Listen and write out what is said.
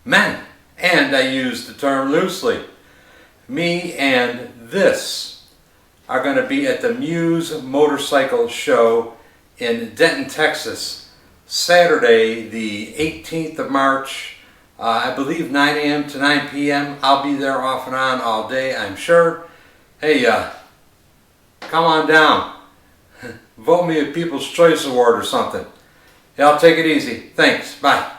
men, and I use the term loosely. Me and this are going to be at the Muse motorcycle show in Denton, Texas, Saturday the 18th of March, I believe 9 a.m. to 9 p.m. I'll be there off and on all day, I'm sure. Hey, come on down. Vote me a People's Choice Award or something. Yeah, I'll take it easy. Thanks. Bye.